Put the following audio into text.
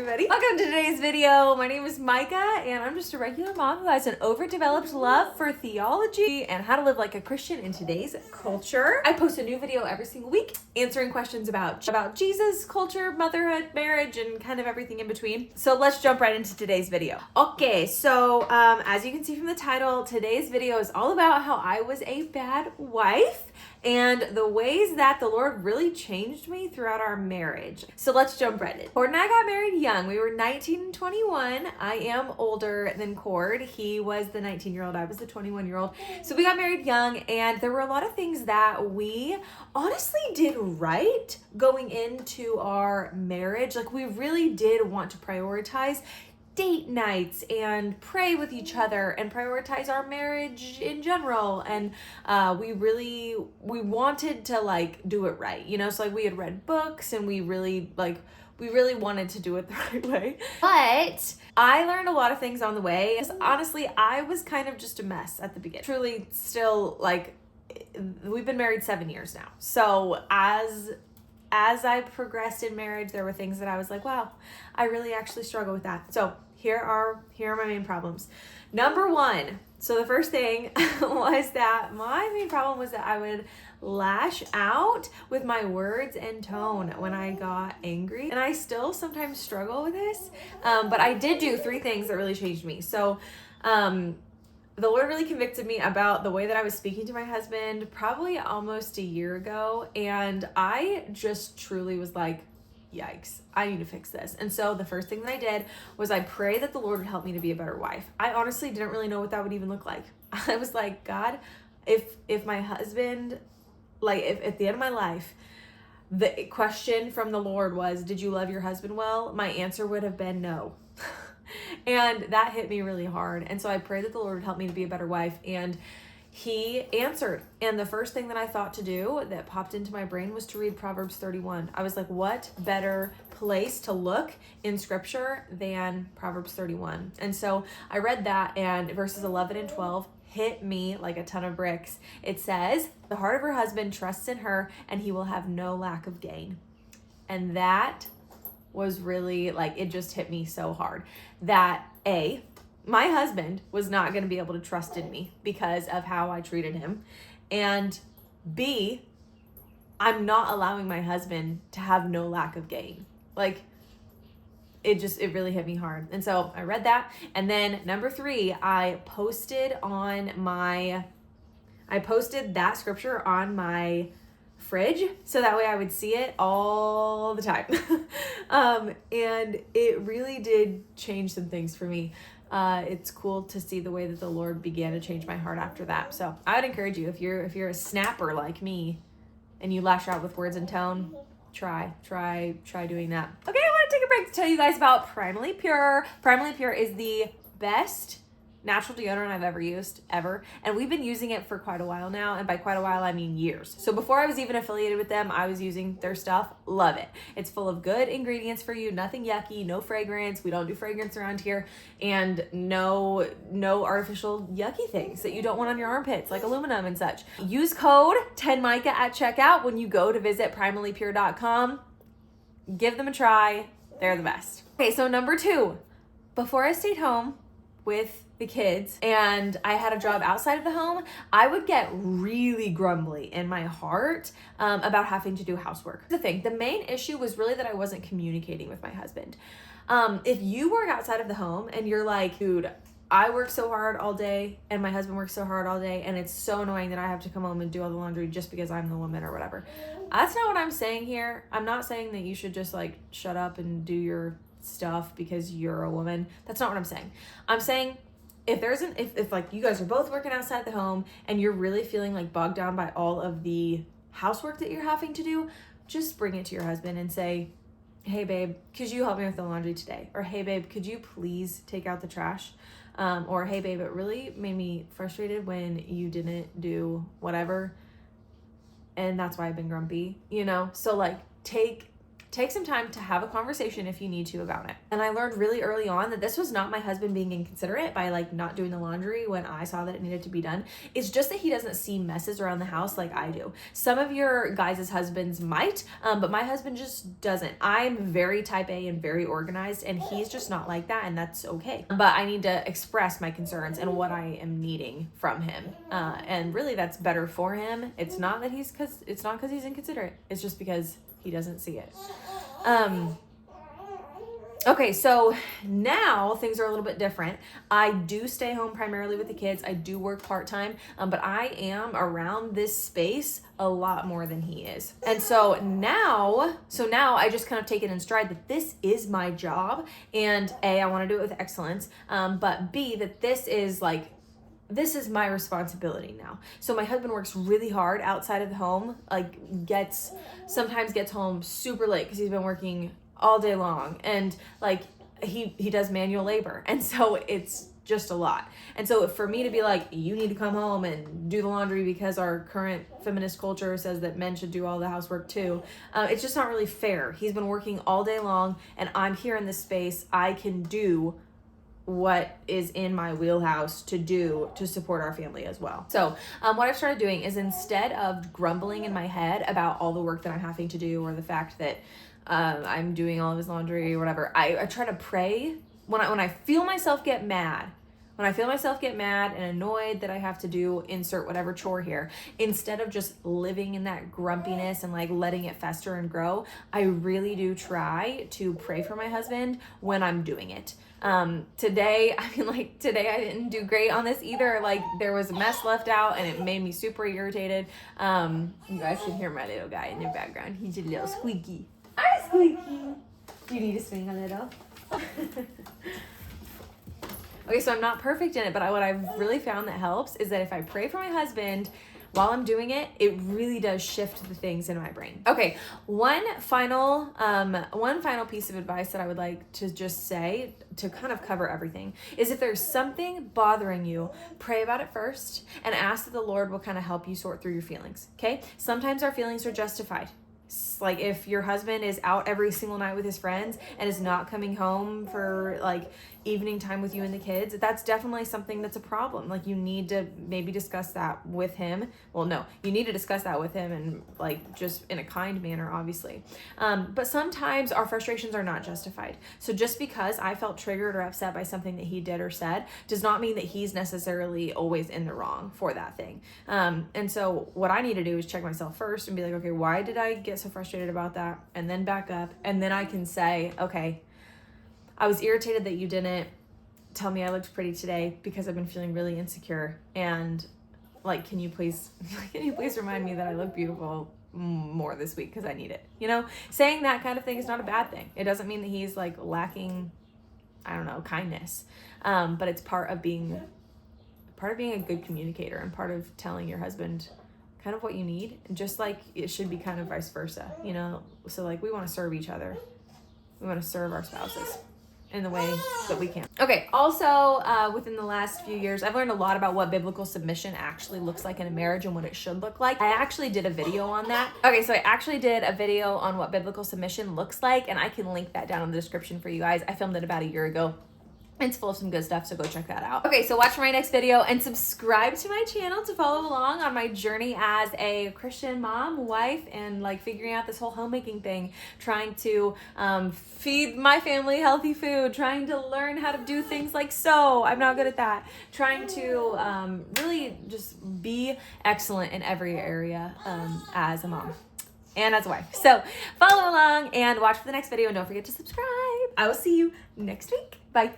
everybody. Welcome to today's video. My name is Micah, and I'm just a regular mom who has an overdeveloped love for theology and how to live like a Christian in today's culture. I post a new video every single week answering questions about Jesus, culture, motherhood, marriage, and kind of everything in between. So let's jump right into today's video. Okay, so as you can see from the title, today's video is all about how I was a bad wife and the ways that the Lord really changed me throughout our marriage. So let's jump right in. Cord and I got married young. We were 19 and 21. I am older than Cord. He was the 19-year-old. I was the 21-year-old. So we got married young, and there were a lot of things that we honestly did right going into our marriage. Like, we really did want to prioritize date nights and pray with each other and prioritize our marriage in general. And we wanted to like do it right, you know? So like we had read books and we really wanted to do it the right way. But I learned a lot of things on the way. Honestly, I was kind of just a mess at the beginning. Truly still, like, we've been married 7 years now. So as I progressed in marriage, there were things that I was like, wow, I really actually struggle with that. So here are my main problems. Number one, so the first thing was that my main problem was that I would lash out with my words and tone when I got angry. And I still sometimes struggle with this, but I did do 3 things that really changed me. So the Lord really convicted me about the way that I was speaking to my husband probably almost a year ago. And I just truly was like, yikes, I need to fix this. And so the first thing that I did was I prayed that the Lord would help me to be a better wife. I honestly didn't really know what that would even look like. I was like, God, if my husband, like if at the end of my life, the question from the Lord was, did you love your husband well? My answer would have been no. And that hit me really hard. And so I prayed that the Lord would help me to be a better wife. And He answered. And the first thing that I thought to do that popped into my brain was to read Proverbs 31. I was like, what better place to look in scripture than Proverbs 31? And so I read that, and verses 11 and 12 hit me like a ton of bricks. It says, the heart of her husband trusts in her, and he will have no lack of gain. And that was really like, it just hit me so hard that my husband was not going to be able to trust in me because of how I treated him. And B, I'm not allowing my husband to have no lack of gain. Like, it really hit me hard. And so I read that. And then number 3, I posted that scripture on my fridge so that way I would see it all the time. And it really did change some things for me. It's cool to see the way that the Lord began to change my heart after that. So I would encourage you, if you're a snapper like me and you lash out with words and tone, try doing that. Okay, I want to take a break to tell you guys about Primally Pure. Primally Pure is the best natural deodorant I've ever used, ever. And we've been using it for quite a while now. And by quite a while, I mean years. So before I was even affiliated with them, I was using their stuff. Love it. It's full of good ingredients for you. Nothing yucky, no fragrance. We don't do fragrance around here. And no artificial yucky things that you don't want on your armpits, like aluminum and such. Use code 10Micah at checkout when you go to visit primallypure.com. Give them a try. They're the best. Okay, so number 2, before I stayed home with the kids and I had a job outside of the home, I would get really grumbly in my heart about having to do housework. The main issue was really that I wasn't communicating with my husband. If you work outside of the home and you're like, dude, I work so hard all day and my husband works so hard all day and it's so annoying that I have to come home and do all the laundry just because I'm the woman or whatever. That's not what I'm saying here. I'm not saying that you should just like shut up and do your stuff because you're a woman. That's not what I'm saying. I'm saying if like you guys are both working outside the home and you're really feeling like bogged down by all of the housework that you're having to do, just bring it to your husband and say, hey babe, could you help me with the laundry today? Or hey babe, could you please take out the trash? Or hey babe, it really made me frustrated when you didn't do whatever, and that's why I've been grumpy, you know? So like take take some time to have a conversation if you need to about it. And I learned really early on that this was not my husband being inconsiderate by like not doing the laundry when I saw that it needed to be done. It's just that he doesn't see messes around the house like I do. Some of your guys' husbands might, but my husband just doesn't. I'm very type A and very organized, and he's just not like that, and that's okay. But I need to express my concerns and what I am needing from him. And really that's better for him. It's not because he's inconsiderate. It's just because he doesn't see it. Okay, so now things are a little bit different. I do stay home primarily with the kids. I do work part-time, but I am around this space a lot more than he is. And so now I just kind of take it in stride that this is my job, and A, I want to do it with excellence, but B, that this is my responsibility now. So my husband works really hard outside of the home, like sometimes gets home super late because he's been working all day long, and like he does manual labor, and so it's just a lot. And so for me to be like, you need to come home and do the laundry because our current feminist culture says that men should do all the housework too, it's just not really fair. He's been working all day long, and I'm here in this space. I can do what is in my wheelhouse to do to support our family as well. So what I've started doing is, instead of grumbling in my head about all the work that I'm having to do, or the fact that I'm doing all of his laundry or whatever, I try to pray when I feel myself get mad. When I feel myself get mad and annoyed that I have to do insert whatever chore here, instead of just living in that grumpiness and like letting it fester and grow, I really do try to pray for my husband when I'm doing it. Today I didn't do great on this either. Like, there was a mess left out and it made me super irritated. You guys can hear my little guy in the background. He's a little squeaky. Hi, Squeaky. Do you need to swing a little? Okay, so I'm not perfect in it, but what I've really found that helps is that if I pray for my husband while I'm doing it, it really does shift the things in my brain. Okay, one final piece of advice that I would like to just say to kind of cover everything is, if there's something bothering you, pray about it first and ask that the Lord will kind of help you sort through your feelings, okay? Sometimes our feelings are justified. Like, if your husband is out every single night with his friends and is not coming home for like evening time with you and the kids, that's definitely something that's a problem. Like, you need to maybe discuss that with him. Well, no, you need to discuss that with him, and like just in a kind manner, obviously. But sometimes our frustrations are not justified. So just because I felt triggered or upset by something that he did or said does not mean that he's necessarily always in the wrong for that thing. And so what I need to do is check myself first and be like, okay, why did I get so frustrated about that? And then back up, and then I can say, okay, I was irritated that you didn't tell me I looked pretty today because I've been feeling really insecure, and like, can you please remind me that I look beautiful more this week because I need it. You know, saying that kind of thing is not a bad thing. It doesn't mean that he's like lacking, I don't know, kindness, but it's part of being a good communicator, and part of telling your husband kind of what you need, just like it should be kind of vice versa, you know? So like, we want to serve each other. We want to serve our spouses in the way that we can. Okay, also within the last few years, I've learned a lot about what biblical submission actually looks like in a marriage and what it should look like. I actually did a video on that. Okay, so I actually did a video on what biblical submission looks like, and I can link that down in the description for you guys. I filmed it about a year ago. It's full of some good stuff, so go check that out. Okay, so watch my next video and subscribe to my channel to follow along on my journey as a Christian mom, wife, and like figuring out this whole homemaking thing, trying to feed my family healthy food, trying to learn how to do things like sew. I'm not good at that. Trying to really just be excellent in every area as a mom and as a wife. So follow along and watch for the next video, and don't forget to subscribe. I will see you next week. Bye.